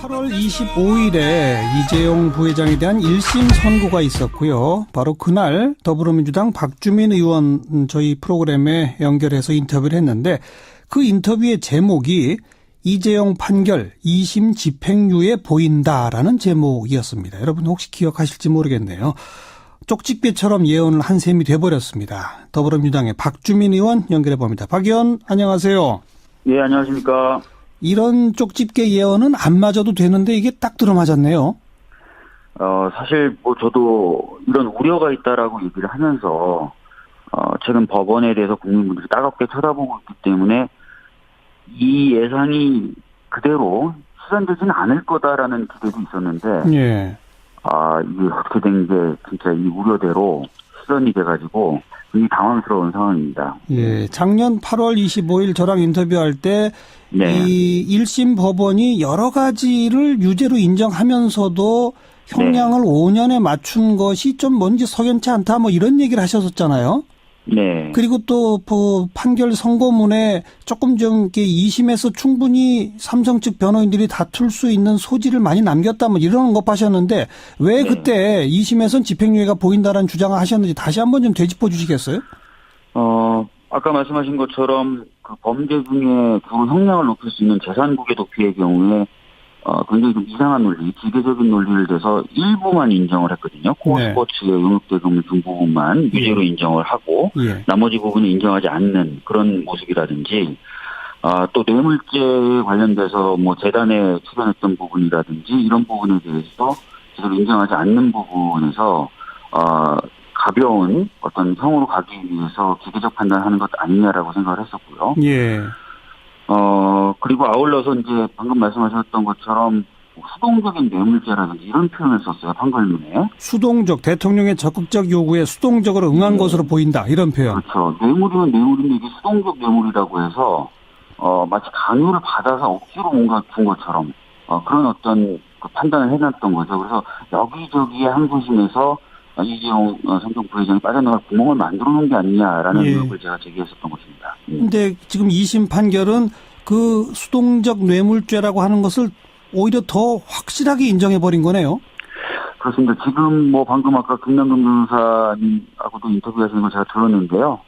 8월 25일에 이재용 부회장에 대한 1심 선고가 있었고요. 바로 그날 더불어민주당 박주민 의원 저희 프로그램에 연결해서 인터뷰를 했는데 그 인터뷰의 제목이 이재용 판결 2심 집행유예 보인다라는 제목이었습니다. 여러분 혹시 기억하실지 모르겠네요. 쪽집게처럼 예언을 한 셈이 돼버렸습니다. 더불어민주당의 박주민 의원 연결해 봅니다. 박 의원 안녕하세요. 예, 안녕하십니까. 이런 쪽집게 예언은 안 맞아도 되는데 이게 딱 들어맞았네요. 사실 저도 이런 우려가 있다라고 얘기를 하면서 최근 법원에 대해서 국민분들이 따갑게 쳐다보고 있기 때문에 이 예상이 그대로 실현되지는 않을 거다라는 기대도 있었는데 예. 이게 어떻게 된 게 진짜 이 우려대로 실현이 돼가지고 굉장히 당황스러운 상황입니다. 예. 작년 8월 25일 저랑 인터뷰할 때 네. 이 1심 법원이 여러 가지를 유죄로 인정하면서도 형량을 5년에 맞춘 것이 좀 뭔지 석연치 않다 뭐 이런 얘기를 하셨었잖아요. 네. 그리고 또 판결 선고문에 조금 좀 이렇게 2심에서 충분히 삼성 측 변호인들이 다툴 수 있는 소지를 많이 남겼다 뭐 이런 것 하셨는데 왜 네. 그때 2심에선 집행유예가 보인다라는 주장을 하셨는지 다시 한번 좀 되짚어 주시겠어요? 아까 말씀하신 것처럼 그 범죄 중에 주 형량을 높일 수 있는 재산국의 도피의 경우에 굉장히 좀 이상한 논리, 기계적인 논리를 대서 일부만 인정을 했거든요. 코어 네. 스포츠의 용역대금 등 부분만 유죄로 인정을 하고 예. 나머지 부분은 인정하지 않는 그런 모습이라든지 또 뇌물죄에 관련돼서 뭐 재단에 출연했던 부분이라든지 이런 부분에 대해서 제대로 인정하지 않는 부분에서 가벼운 어떤 형으로 가기 위해서 기계적 판단하는 것 아니냐라고 생각을 했었고요. 예. 그리고 아울러서 이제 방금 말씀하셨던 것처럼 수동적인 뇌물죄라든지 이런 표현을 썼어요, 판결문에. 수동적, 대통령의 적극적 요구에 수동적으로 응한 것으로 보인다. 이런 표현. 그렇죠. 뇌물이면 뇌물인데 이게 수동적 뇌물이라고 해서, 마치 강요를 받아서 억지로 뭔가 준 것처럼, 그런 어떤 그 판단을 해놨던 거죠. 그래서 여기저기에 항소심에서 이재용 삼성 부회장이 빠져나갈 구멍을 만들어 놓은 게 아니냐라는 의혹을 제가 제기했었던 것입니다. 근데 지금 2심 판결은 그 수동적 뇌물죄라고 하는 것을 오히려 더 확실하게 인정해버린 거네요. 그렇습니다. 지금 방금 아까 김남근 변호사님하고도 인터뷰하시는 걸 제가 들었는데요.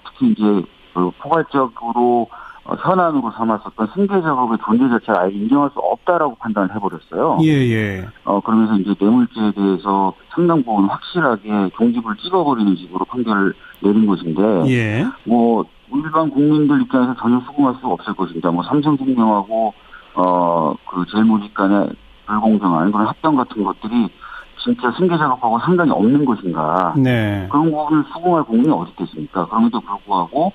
특히 이제 포괄적으로 현안으로 삼았었던 승계 작업의 존재 자체를 아예 인정할 수 없다라고 판단을 해버렸어요. 예. 그러면서 이제 뇌물죄에 대해서 상당 부분 확실하게 종집을 찍어버리는 식으로 판결을 내린 것인데, 예. 일반 국민들 입장에서 전혀 수긍할 수 없을 것입니다. 삼성생명하고 그 제일모직 간의 불공정한 그런 합병 같은 것들이 진짜 승계 작업하고 상관이 없는 것인가? 네. 그런 부분을 수긍할 국민이 어디 있겠습니까? 그럼에도 불구하고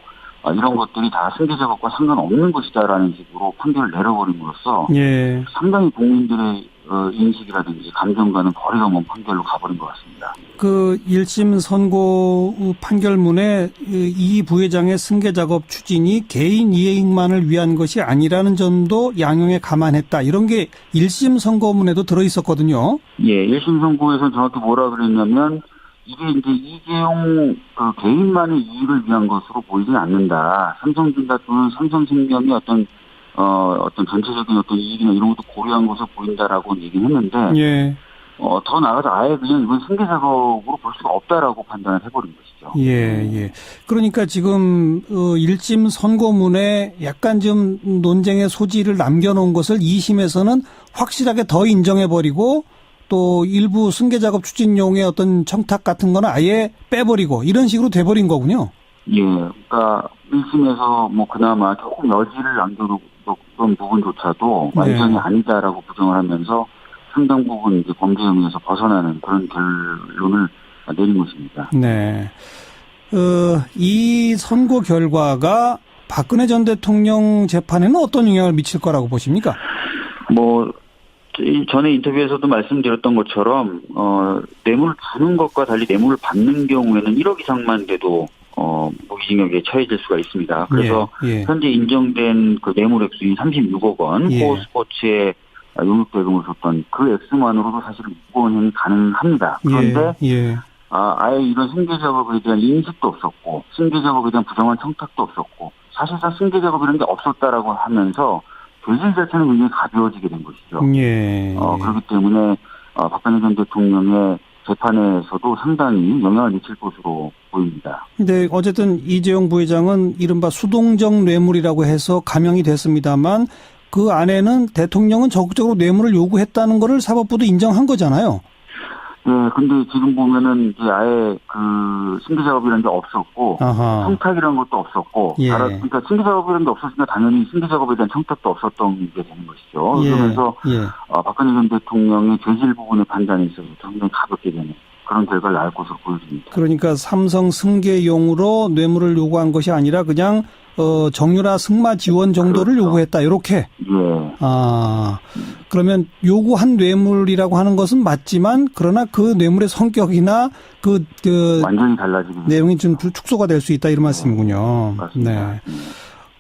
이런 것들이 다 승계 작업과 상관없는 것이다라는 식으로 판결을 내려버림으로써 예. 상당히 국민들의 인식이라든지 감정과는 거리가 먼 판결로 가버린 것 같습니다. 그 1심 선고 판결문에 이 부회장의 승계 작업 추진이 개인 이익만을 위한 것이 아니라는 점도 양형에 감안했다. 이런 게 1심 선고문에도 들어있었거든요. 예, 1심 선고에서 정확히 뭐라 그랬냐면 이게 이제 이재용 개인만의 이익을 위한 것으로 보이지 않는다. 삼성전자 또는 삼성생명이 어떤 전체적인 어떤 이익이나 이런 것도 고려한 것으로 보인다라고 얘기를 했는데, 예. 더 나아가서 아예 그냥 이건 승계 작업으로 볼 수가 없다라고 판단을 해버린 것이죠. 예. 그러니까 지금 1심 선고문에 약간 좀 논쟁의 소지를 남겨놓은 것을 2심에서는 확실하게 더 인정해버리고 또 일부 승계 작업 추진용의 어떤 청탁 같은 거는 아예 빼버리고 이런 식으로 돼버린 거군요. 예, 그러니까 1심에서 그나마 조금 여지를 남겨뒀던 부분조차도 완전히 아니다라고 부정을 하면서 상당 부분 이제 범죄 혐의에서 벗어나는 그런 결론을 내린 것입니다. 네. 이 선고 결과가 박근혜 전 대통령 재판에는 어떤 영향을 미칠 거라고 보십니까? 전에 인터뷰에서도 말씀드렸던 것처럼 뇌물을 주는 것과 달리 뇌물을 받는 경우에는 1억 이상만 돼도 무기징역에 처해질 수가 있습니다. 그래서 현재 인정된 그 뇌물 액수인 36억 원, 코어 스포츠에 용역대금을 줬던 그 액수만으로도 사실 무고형이 가능합니다. 그런데 아예 이런 승계 작업에 대한 인식도 없었고 승계 작업에 대한 부정한 청탁도 없었고 사실상 승계 작업이라는 게 없었다라고 하면서 죄질 자체는 굉장히 가벼워지게 된 것이죠. 예. 그렇기 때문에 박근혜 전 대통령의 재판에서도 상당히 영향을 미칠 것으로 보입니다. 근데 어쨌든 이재용 부회장은 이른바 수동적 뇌물이라고 해서 감형이 됐습니다만 그 안에는 대통령은 적극적으로 뇌물을 요구했다는 거를 사법부도 인정한 거잖아요. 네, 근데 지금 보면은 이제 아예 그 심기 작업이라는 게 없었고, 아하. 청탁이라는 것도 없었고, 예. 그러니까 심기 작업이라는 게 없었으니까 당연히 심기 작업에 대한 청탁도 없었던 게 되는 것이죠. 예. 그러면서 예. 박근혜 전 대통령의 죄질 부분의 판단에 있어서 상당히 가볍게 되는 그런 결과를 낳을 것으로 보여집니다. 그러니까 삼성 승계용으로 뇌물을 요구한 것이 아니라 그냥 정유라 승마 지원 정도를 그렇죠. 요구했다. 이렇게. 예. 그러면 요구한 뇌물이라고 하는 것은 맞지만 그러나 그 뇌물의 성격이나 그 완전히 달라지게 내용이 좀 축소가 될 수 있다 이런 말씀이군요. 맞습니다. 네.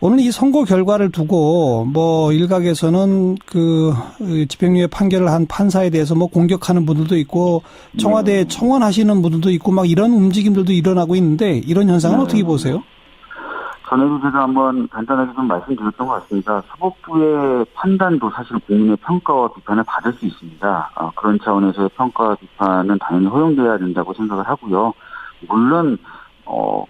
오늘 이 선고 결과를 두고 뭐 일각에서는 그 집행유예 판결을 한 판사에 대해서 뭐 공격하는 분들도 있고 청와대에 청원하시는 분들도 있고 막 이런 움직임들도 일어나고 있는데 이런 현상은 어떻게 보세요? 전에도 제가 한번 간단하게 좀 말씀드렸던 것 같습니다. 사법부의 판단도 사실 국민의 평가와 비판을 받을 수 있습니다. 그런 차원에서의 평가와 비판은 당연히 허용돼야 된다고 생각을 하고요. 물론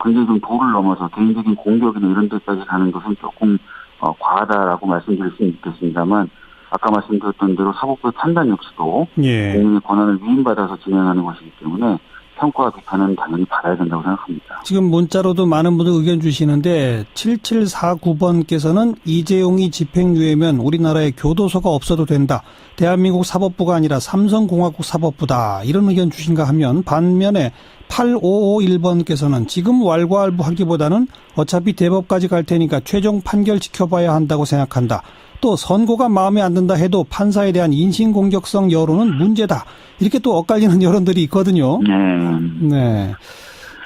굉장히 좀 도를 넘어서 개인적인 공격이나 이런 데까지 가는 것은 조금 과하다라고 말씀드릴 수는 있겠습니다만 아까 말씀드렸던 대로 사법부의 판단 역시도 예. 국민의 권한을 위임받아서 진행하는 것이기 때문에 평가와 비판은 당연히 받아야 된다고 생각합니다. 지금 문자로도 많은 분들 의견 주시는데 7749번께서는 이재용이 집행유예면 우리나라에 교도소가 없어도 된다. 대한민국 사법부가 아니라 삼성공화국 사법부다. 이런 의견 주신가 하면 반면에 8551번께서는 지금 왈가왈부하기보다는 어차피 대법까지 갈 테니까 최종 판결 지켜봐야 한다고 생각한다. 또 선고가 마음에 안 든다 해도 판사에 대한 인신공격성 여론은 문제다. 이렇게 또 엇갈리는 여론들이 있거든요. 네.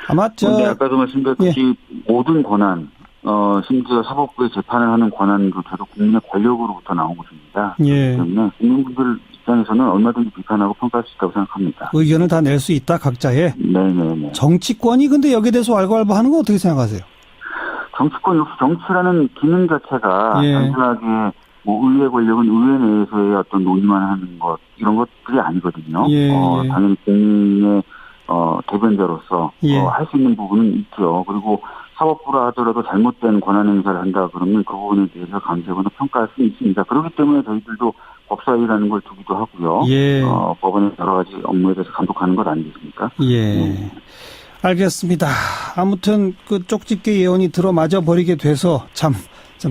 아마 근데 아까도 말씀드렸듯이 모든 권한, 심지어 사법부의 재판을 하는 권한조차도 국민의 권력으로부터 나온 것입니다. 예. 그렇기 때문에 국민분들 입장에서는 얼마든지 비판하고 평가할 수 있다고 생각합니다. 의견을 다 낼 수 있다, 각자의. 네네네. 정치권이 근데 여기에 대해서 왈가왈부하는 거 어떻게 생각하세요? 정치권 역시 정치라는 기능 자체가 예. 단순하게 뭐 의회 권력은 의회 내에서의 어떤 논의만 하는 것 이런 것들이 아니거든요. 예. 당연히 국민의 대변자로서 예. 할 수 있는 부분은 있죠. 그리고 사법부라 하더라도 잘못된 권한 행사를 한다 그러면 그 부분에 대해서 감시하거나 평가할 수 있습니다. 그렇기 때문에 저희들도 법사위라는 걸 두기도 하고요. 예. 법원의 여러 가지 업무에 대해서 감독하는 것 아니겠습니까? 예. 알겠습니다. 아무튼 그 쪽집게 예언이 들어맞아 버리게 돼서 참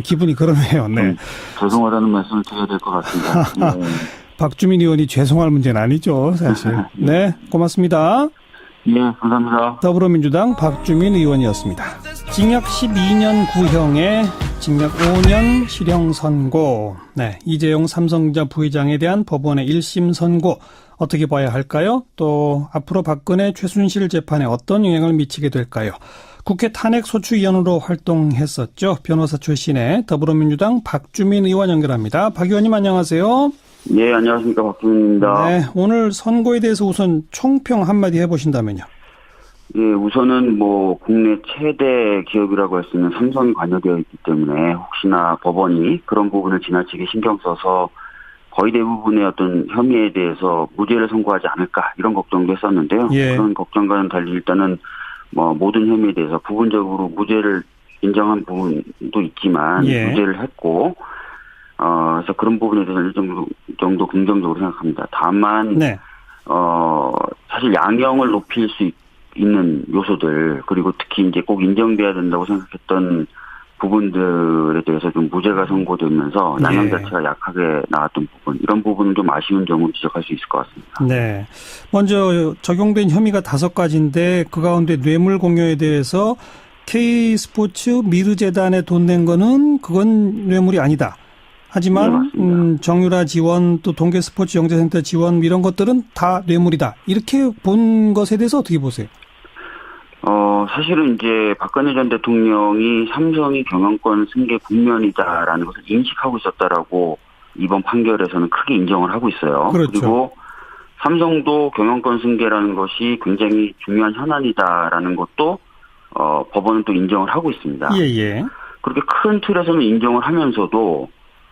기분이 그러네요. 네. 죄송하다는 말씀을 드려야 될 것 같습니다. 네. 박주민 의원이 죄송할 문제는 아니죠, 사실. 네, 고맙습니다. 예, 감사합니다. 더불어민주당 박주민 의원이었습니다. 징역 12년 구형에 징역 5년 실형 선고. 네, 이재용 삼성전자 부회장에 대한 법원의 1심 선고 어떻게 봐야 할까요? 또 앞으로 박근혜 최순실 재판에 어떤 영향을 미치게 될까요? 국회 탄핵소추위원으로 활동했었죠. 변호사 출신의 더불어민주당 박주민 의원 연결합니다. 박 의원님 안녕하세요. 네, 안녕하십니까. 박주민입니다. 네, 오늘 선고에 대해서 우선 총평 한마디 해보신다면요. 예, 우선은 뭐 국내 최대 기업이라고 할 수 있는 삼성이 관여되어 있기 때문에 혹시나 법원이 그런 부분을 지나치게 신경 써서 거의 대부분의 어떤 혐의에 대해서 무죄를 선고하지 않을까 이런 걱정도 했었는데요. 예. 그런 걱정과는 달리 일단은 뭐 모든 혐의에 대해서 부분적으로 무죄를 인정한 부분도 있지만 예. 무죄를 했고 그래서 그런 부분에 대해서 일정 정도 긍정적으로 생각합니다. 다만 네. 사실 양형을 높일 수 있는 요소들 그리고 특히 이제 꼭 인정돼야 된다고 생각했던 부분들에 대해서 좀 무죄가 선고되면서 양형 예. 자체가 약하게 나왔던 부분 이런 부분은 좀 아쉬운 점을 지적할 수 있을 것 같습니다. 네. 먼저 적용된 혐의가 5가지인데 그 가운데 뇌물 공여에 대해서 K스포츠 미르재단에 돈 낸 거는 그건 뇌물이 아니다. 하지만 네, 정유라 지원 또 동계스포츠 영재센터 지원 이런 것들은 다 뇌물이다. 이렇게 본 것에 대해서 어떻게 보세요? 사실은 이제 박근혜 전 대통령이 삼성이 경영권 승계 국면이다라는 것을 인식하고 있었다라고 이번 판결에서는 크게 인정을 하고 있어요. 그렇죠. 그리고 삼성도 경영권 승계라는 것이 굉장히 중요한 현안이다라는 것도 법원은 또 인정을 하고 있습니다. 예. 그렇게 큰 틀에서는 인정을 하면서도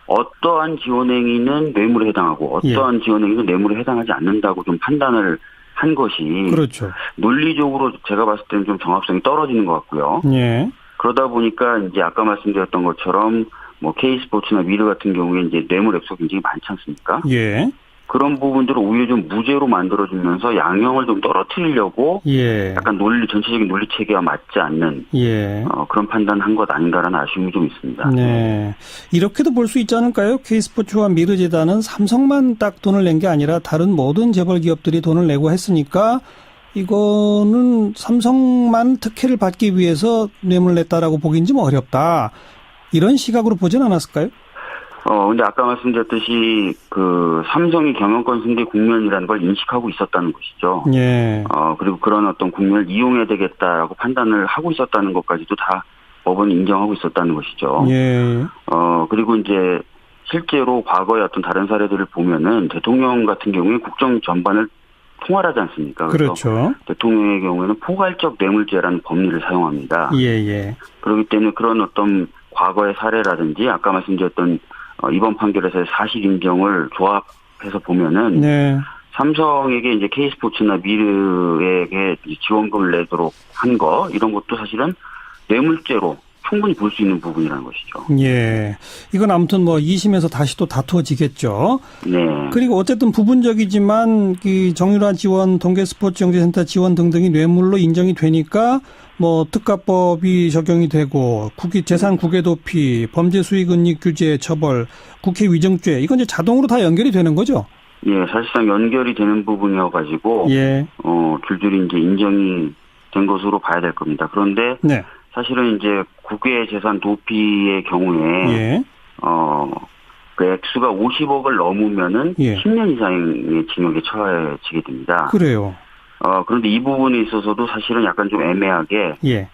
어떠한 지원행위는 뇌물에 해당하고 어떠한 지원행위는 뇌물에 해당하지 않는다고 좀 판단을 한 것이 그렇죠. 논리적으로 제가 봤을 때는 좀 정합성이 떨어지는 것 같고요. 예. 그러다 보니까 이제 아까 말씀드렸던 것처럼 뭐 K스포츠나 미르 같은 경우에 이제 뇌물 액수가 굉장히 많지 않습니까? 예. 그런 부분들을 오히려 좀 무죄로 만들어주면서 양형을 좀 떨어뜨리려고 예. 약간 전체적인 논리 체계와 맞지 않는 예. 그런 판단한 것 아닌가라는 아쉬움이 좀 있습니다. 네. 이렇게도 볼 수 있지 않을까요? K스포츠와 미르재단은 삼성만 딱 돈을 낸 게 아니라 다른 모든 재벌 기업들이 돈을 내고 했으니까 이거는 삼성만 특혜를 받기 위해서 뇌물 냈다라고 보기는 좀 어렵다. 이런 시각으로 보진 않았을까요? 근데 아까 말씀드렸듯이 그 삼성이 경영권 승계 국면이라는 걸 인식하고 있었다는 것이죠. 예. 그리고 그런 어떤 국면을 이용해야 되겠다라고 판단을 하고 있었다는 것까지도 다 법원이 인정하고 있었다는 것이죠. 예. 그리고 이제 실제로 과거의 어떤 다른 사례들을 보면은 대통령 같은 경우에 국정 전반을 통할하지 않습니까? 그렇죠. 대통령의 경우에는 포괄적 뇌물죄라는 법리를 사용합니다. 예. 그렇기 때문에 그런 어떤 과거의 사례라든지 아까 말씀드렸던 이번 판결에서의 사실 인정을 조합해서 보면은 네. 삼성에게 이제 K스포츠나 미르에게 지원금을 내도록 한 거 이런 것도 사실은 뇌물죄로 충분히 볼 수 있는 부분이라는 것이죠. 예. 이건 아무튼 뭐 2심에서 다시 또 다투어지겠죠. 네. 그리고 어쨌든 부분적이지만 그 정유라 지원, 동계스포츠영재센터 지원 등등이 뇌물로 인정이 되니까 뭐 특가법이 적용이 되고 재산 국외 도피, 범죄 수익 은닉 규제 처벌, 국회 위증죄 이건 이제 자동으로 다 연결이 되는 거죠. 예, 사실상 연결이 되는 부분이어가지고 예. 줄줄이 이제 인정이 된 것으로 봐야 될 겁니다. 그런데 네. 사실은 이제 국외 재산 도피의 경우에 예. 그 액수가 50억을 넘으면은 예. 10년 이상의 징역에 처해지게 됩니다. 그래요. 그런데 이 부분에 있어서도 사실은 약간 좀 애매하게 예.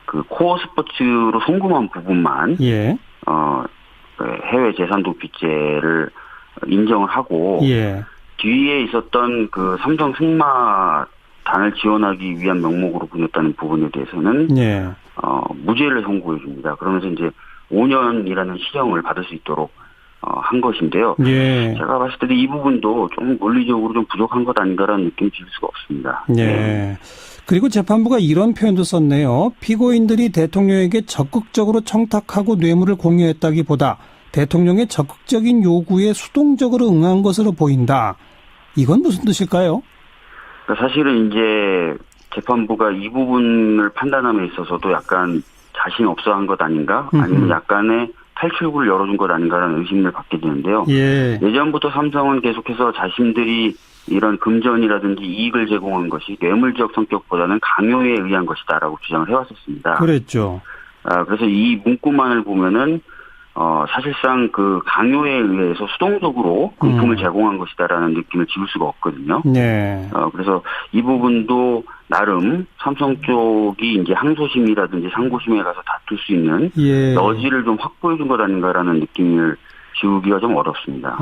그 코어 스포츠로 송금한 부분만 예. 해외 재산 도피죄를 인정을 하고 예. 뒤에 있었던 그 삼성 승마단을 지원하기 위한 명목으로 부였다는 부분에 대해서는 예. 무죄를 선고해 줍니다. 그러면서 이제 5년이라는 시형을 받을 수 있도록 한 것인데요. 예. 제가 봤을 때도 이 부분도 좀 논리적으로 좀 부족한 것 아닌가라는 느낌이 들 수가 없습니다. 예. 네. 그리고 재판부가 이런 표현도 썼네요. 피고인들이 대통령에게 적극적으로 청탁하고 뇌물을 공유했다기보다 대통령의 적극적인 요구에 수동적으로 응한 것으로 보인다. 이건 무슨 뜻일까요? 그러니까 사실은 이제 재판부가 이 부분을 판단함에 있어서도 약간 자신 없어 한 것 아닌가? 아니면 약간의 탈출구를 열어준 것 아닌가라는 의심을 갖게 되는데요. 예. 예전부터 삼성은 계속해서 자신들이 이런 금전이라든지 이익을 제공한 것이 뇌물적 성격보다는 강요에 의한 것이다라고 주장을 해왔었습니다. 그랬죠. 그래서 이 문구만을 보면은 사실상 그 강요에 의해서 수동적으로 금품을 제공한 것이다라는 느낌을 지울 수가 없거든요. 네. 그래서 이 부분도 나름 삼성 쪽이 이제 항소심이라든지 상고심에 가서 다툴 수 있는 예. 여지를 좀 확보해 준 것 아닌가라는 느낌을 지우기가 좀 어렵습니다.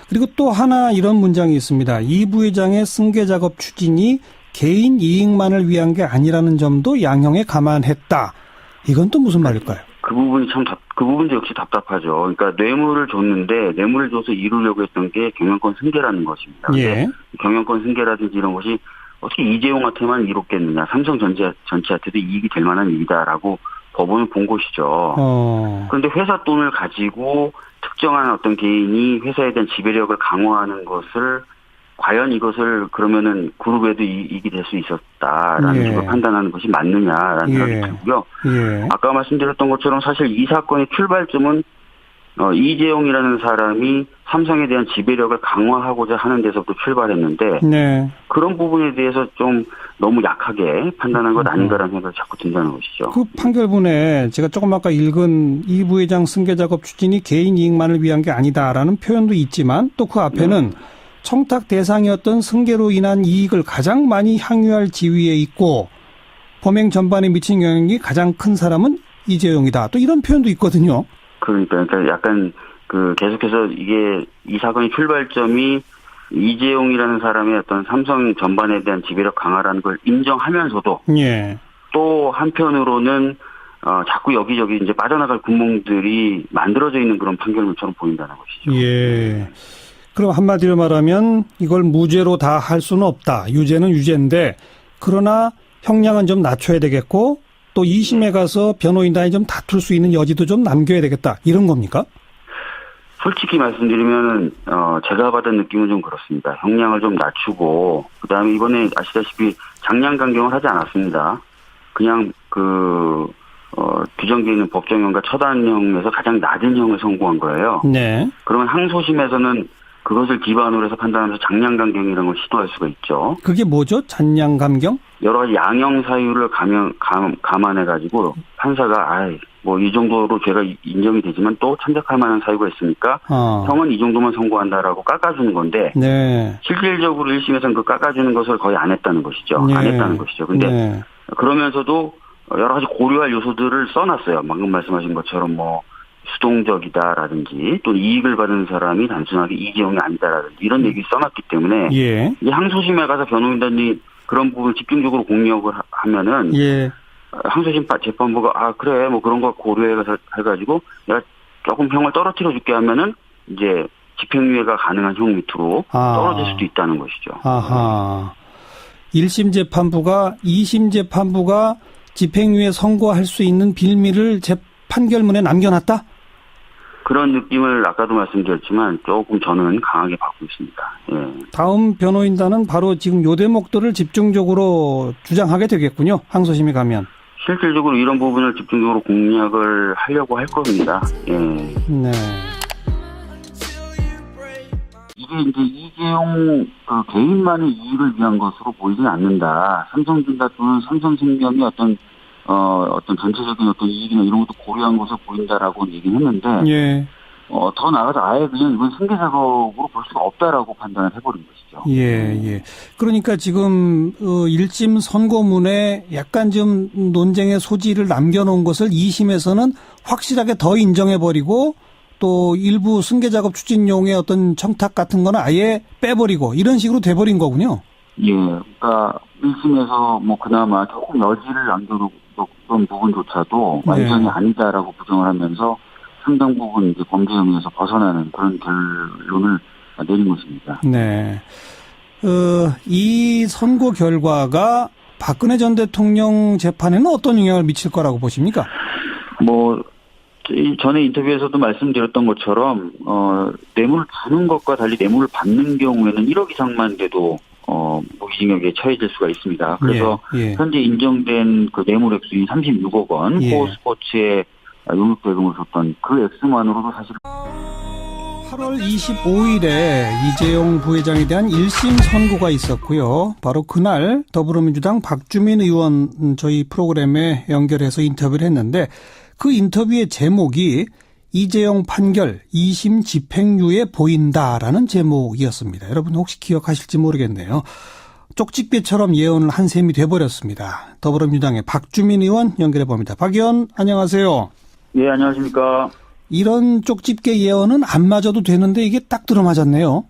그리고 또 하나 이런 문장이 있습니다. 이 부회장의 승계 작업 추진이 개인 이익만을 위한 게 아니라는 점도 양형에 감안했다. 이건 또 무슨 말일까요? 그 부분이 그 부분도 역시 답답하죠. 그러니까 뇌물을 줬는데 뇌물을 줘서 이루려고 했던 게 경영권 승계라는 것입니다. 예. 경영권 승계라든지 이런 것이 어떻게 이재용한테만 이롭겠느냐. 삼성 전체한테도 이익이 될 만한 일이다라고 법원은 본 것이죠. 그런데 회사 돈을 가지고 특정한 어떤 개인이 회사에 대한 지배력을 강화하는 것을 과연 이것을 그러면은 그룹에도 이익이 될 수 있었다라는 식으로 판단하는 것이 맞느냐라는 생각이 들고요. 예. 아까 말씀드렸던 것처럼 사실 이 사건의 출발점은 이재용이라는 사람이 삼성에 대한 지배력을 강화하고자 하는 데서부터 출발했는데 네. 그런 부분에 대해서 좀 너무 약하게 판단한 것 아닌가라는 생각이 자꾸 든다는 것이죠. 그 판결문에 제가 조금 아까 읽은 이 부회장 승계 작업 추진이 개인 이익만을 위한 게 아니다라는 표현도 있지만 또 그 앞에는 청탁 대상이었던 승계로 인한 이익을 가장 많이 향유할 지위에 있고 범행 전반에 미친 영향이 가장 큰 사람은 이재용이다. 또 이런 표현도 있거든요. 그러니까 약간 계속해서 이게 이 사건의 출발점이 이재용이라는 사람의 어떤 삼성 전반에 대한 지배력 강화라는 걸 인정하면서도 예. 또 한편으로는 자꾸 여기저기 이제 빠져나갈 구멍들이 만들어져 있는 그런 판결문처럼 보인다는 것이죠. 예. 그럼 한마디로 말하면 이걸 무죄로 다 할 수는 없다. 유죄는 유죄인데 그러나 형량은 좀 낮춰야 되겠고 또 2심에 가서 변호인단이 좀 다툴 수 있는 여지도 좀 남겨야 되겠다. 이런 겁니까? 솔직히 말씀드리면 제가 받은 느낌은 좀 그렇습니다. 형량을 좀 낮추고 그다음에 이번에 아시다시피 장량 강경을 하지 않았습니다. 그냥 규정되어 있는 법정형과 처단형에서 가장 낮은 형을 선고한 거예요. 네. 그러면 항소심에서는 그것을 기반으로 해서 판단하면서 장량 강경이라는 걸 시도할 수가 있죠. 그게 뭐죠? 잔량 감경? 여러 가지 양형 사유를 감안해가지고 판사가 뭐 이 정도로 죄가 인정이 되지만 또 참작할 만한 사유가 있으니까 형은 이 정도만 선고한다라고 깎아주는 건데 네. 실질적으로 1심에서는 그 깎아주는 것을 거의 안 했다는 것이죠. 네. 안 했다는 것이죠. 근데 네. 그러면서도 여러 가지 고려할 요소들을 써놨어요. 방금 말씀하신 것처럼 뭐 수동적이다라든지 또 이익을 받은 사람이 단순하게 이재용이 아니다라든지 이런 얘기 써놨기 때문에 예. 이제 항소심에 가서 변호인단이 그런 부분을 집중적으로 공략을 하면은 예. 항소심 재판부가 그래 뭐 그런 거 고려해가지고 내가 조금 형을 떨어뜨려 줄게 하면은 이제 집행유예가 가능한 형 밑으로 떨어질 수도 있다는 것이죠. 아하. 1심 재판부가 2심 재판부가 집행유예 선고할 수 있는 빌미를 판결문에 남겨놨다? 그런 느낌을 아까도 말씀드렸지만 조금 저는 강하게 받고 있습니다. 예. 다음 변호인단은 바로 지금 요 대목들을 집중적으로 주장하게 되겠군요. 항소심에 가면. 실질적으로 이런 부분을 집중적으로 공략을 하려고 할 겁니다. 예. 네. 이게 이제 이재용 개인만의 이익을 위한 것으로 보이진 않는다. 삼성전자 또는 삼성생명이 어떤 전체적인 어떤 이익이나 이런 것도 고려한 것으로 보인다라고 얘기는 했는데, 예. 더 나아가서 아예 그냥 이건 승계 작업으로 볼 수가 없다라고 판단을 해버린 것이죠. 예. 그러니까 지금 1심 선고문에 약간 좀 논쟁의 소지를 남겨놓은 것을 2심에서는 확실하게 더 인정해버리고 또 일부 승계 작업 추진용의 어떤 청탁 같은 거는 아예 빼버리고 이런 식으로 돼버린 거군요. 예. 그러니까 1심에서 뭐 그나마 조금 여지를 남겨뒀던 부분조차도 완전히 아니다라고 부정을 하면서 상당 부분 이제 범죄 혐의에서 벗어나는 그런 결론을 내린 것입니다. 네. 이 선고 결과가 박근혜 전 대통령 재판에는 어떤 영향을 미칠 거라고 보십니까? 뭐 전에 인터뷰에서도 말씀드렸던 것처럼 뇌물을 주는 것과 달리 뇌물을 받는 경우에는 1억 이상만 돼도 무기징역에 처해질 수가 있습니다. 그래서 현재 인정된 그 뇌물 액수인 36억 원, 코스포츠에 용역대금을 줬던 그 액수만으로도 사실 8월 25일에 이재용 부회장에 대한 1심 선고가 있었고요. 바로 그날 더불어민주당 박주민 의원 저희 프로그램에 연결해서 인터뷰를 했는데 그 인터뷰의 제목이 이재용 판결 2심 집행유예 보인다라는 제목이었습니다. 여러분 혹시 기억하실지 모르겠네요. 쪽집게처럼 예언을 한 셈이 돼버렸습니다. 더불어민주당의 박주민 의원 연결해봅니다. 박 의원 안녕하세요. 네, 안녕하십니까. 이런 쪽집게 예언은 안 맞아도 되는데 이게 딱 들어맞았네요.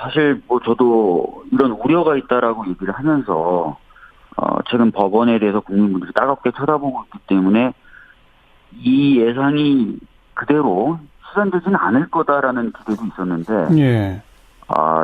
사실 뭐 저도 이런 우려가 있다라고 얘기를 하면서 최근 법원에 대해서 국민분들이 따갑게 쳐다보고 있기 때문에 이 예상이 그대로 실현되지는 않을 거다라는 기대도 있었는데 예.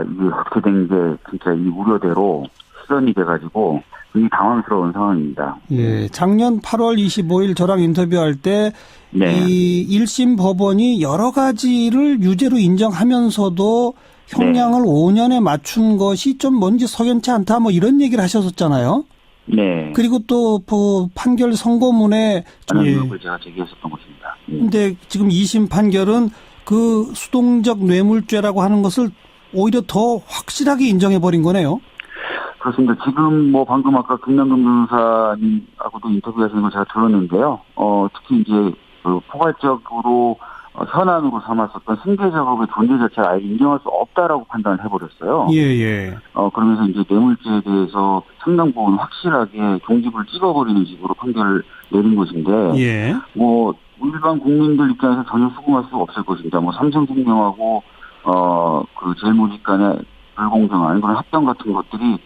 이게 어떻게 된 게 진짜 이 우려대로 실현이 돼가지고 굉장히 당황스러운 상황입니다. 예. 작년 8월 25일 저랑 인터뷰할 때 이 1심 법원이 여러 가지를 유죄로 인정하면서도 형량을 5년에 맞춘 것이 좀 뭔지 석연치 않다 뭐 이런 얘기를 하셨었잖아요. 네. 그리고 또 그 판결 선고문에 의혹을 제가 제기했었던 것입니다. 근데 지금 2심 판결은 그 수동적 뇌물죄라고 하는 것을 오히려 더 확실하게 인정해버린 거네요. 그렇습니다. 지금 뭐 방금 아까 김남근 변호사님하고도 인터뷰하시는 걸 제가 들었는데요. 특히 이제 그 포괄적으로 현안으로 삼았었던 승계 작업의 존재 자체를 아예 인정할 수 없다라고 판단을 해버렸어요. 예. 그러면서 이제 뇌물죄에 대해서 상당 부분 확실하게 종집을 찍어버리는 식으로 판결을 내린 것인데, 뭐 일반 국민들 입장에서 전혀 수긍할 수 없을 것입니다. 뭐 삼성생명하고 그 제일모직 간의 불공정한 그런 합병 같은 것들이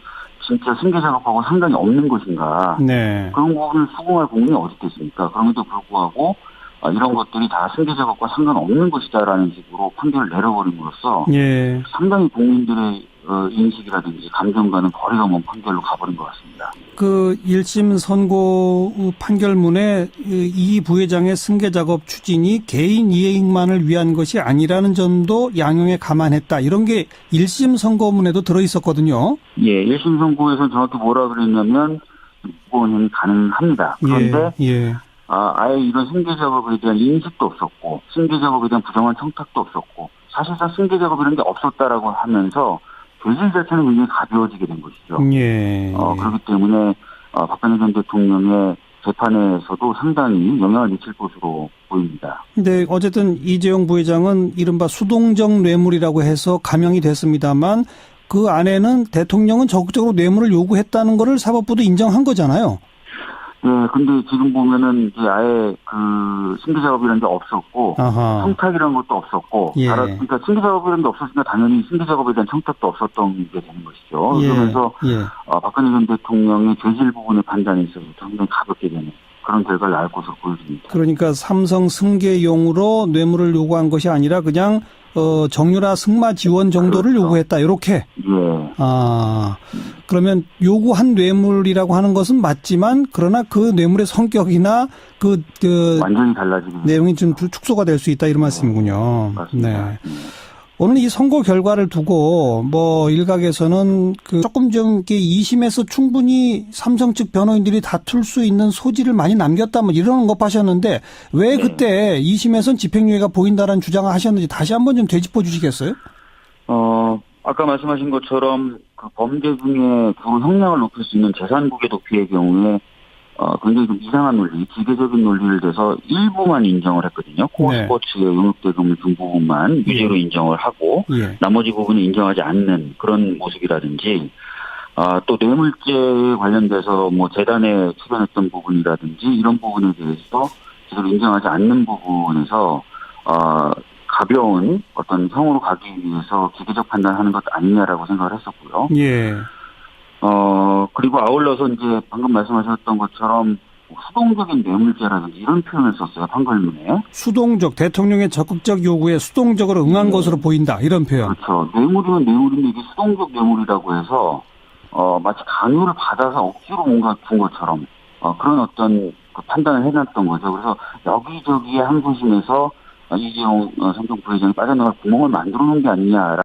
진짜 승계 작업하고 상관이 없는 것인가. 네. 그런 부분을 수긍할 국민이 어디 있겠습니까? 그럼에도 불구하고 이런 것들이 다 승계 작업과 상관없는 것이다라는 식으로 판결을 내려버림으로써 예. 상당히 국민들의 인식이라든지 감정과는 거리가 먼 판결로 가버린 것 같습니다. 그 1심 선고 판결문에 이 부회장의 승계 작업 추진이 개인 이익만을 위한 것이 아니라는 점도 양형에 감안했다. 이런 게 1심 선고문에도 들어있었거든요. 예, 1심 선고에서 정확히 뭐라 그랬냐면 무고형이 가능합니다. 그런데 예. 아예 이런 승계 작업에 대한 인식도 없었고 승계 작업에 대한 부정한 청탁도 없었고 사실상 승계 작업이라는 게 없었다라고 하면서 죄질 자체는 굉장히 가벼워지게 된 것이죠. 예. 그렇기 때문에 박근혜 전 대통령의 재판에서도 상당히 영향을 미칠 것으로 보입니다. 근데 어쨌든 이재용 부회장은 이른바 수동적 뇌물이라고 해서 감형이 됐습니다만 그 안에는 대통령은 적극적으로 뇌물을 요구했다는 거를 사법부도 인정한 거잖아요. 네, 근데 지금 보면은 이제 아예 그 승계 작업이라는 게 없었고, 아하. 청탁이라는 것도 없었고, 예. 그러니까 승계 작업이라는 게 없었으니까 당연히 승계 작업에 대한 청탁도 없었던 게 되는 것이죠. 예. 그러면서 예. 박근혜 전 대통령의 죄질 부분의 판단에 있어서 상당히 가볍게 되는 그런 결과를 낳을 것으로 보여집니다. 그러니까 삼성 승계용으로 뇌물을 요구한 것이 아니라 그냥 정유라 승마 지원 정도를 그렇죠. 요구했다. 이렇게. 예. 그러면 요구한 뇌물이라고 하는 것은 맞지만 그러나 그 뇌물의 성격이나 그 완전히 달라지는 내용이 좀 축소가 될 수 있다 이런 말씀이군요. 맞습니다. 네. 오늘 이 선고 결과를 두고 뭐 일각에서는 그 조금 좀 2심에서 충분히 삼성 측 변호인들이 다툴 수 있는 소지를 많이 남겼다 뭐 이런 것 하셨는데 왜 그때 2심에서는 집행유예가 보인다라는 주장을 하셨는지 다시 한번 좀 되짚어 주시겠어요? 아까 말씀하신 것처럼 그 범죄 중에 주로 형량을 높일 수 있는 재산국의 도피의 경우에 굉장히 좀 이상한 논리, 기계적인 논리를 대서 일부만 인정을 했거든요. 코어 네. 스포츠의 용역대금을 준 부분만 유죄로 인정을 하고 나머지 부분은 인정하지 않는 그런 모습이라든지 또 뇌물죄에 관련돼서 뭐 재단에 출연했던 부분이라든지 이런 부분에 대해서 제대로 인정하지 않는 부분에서 가벼운 어떤 형으로 가기 위해서 기계적 판단하는 것 아니냐라고 생각을 했었고요. 예. 그리고 아울러서 이제 방금 말씀하셨던 것처럼 수동적인 뇌물죄라든지 이런 표현을 썼어요, 판결문에. 수동적, 대통령의 적극적 요구에 수동적으로 응한 것으로 보인다, 이런 표현. 그렇죠. 뇌물이면 뇌물인데 이게 수동적 뇌물이라고 해서, 마치 강요를 받아서 억지로 뭔가 준 것처럼, 그런 어떤 그 판단을 해놨던 거죠. 그래서 여기저기에 항소심에서 이재용 삼성 부회장이 빠져나갈 구멍을 만들어 놓은 게 아니냐.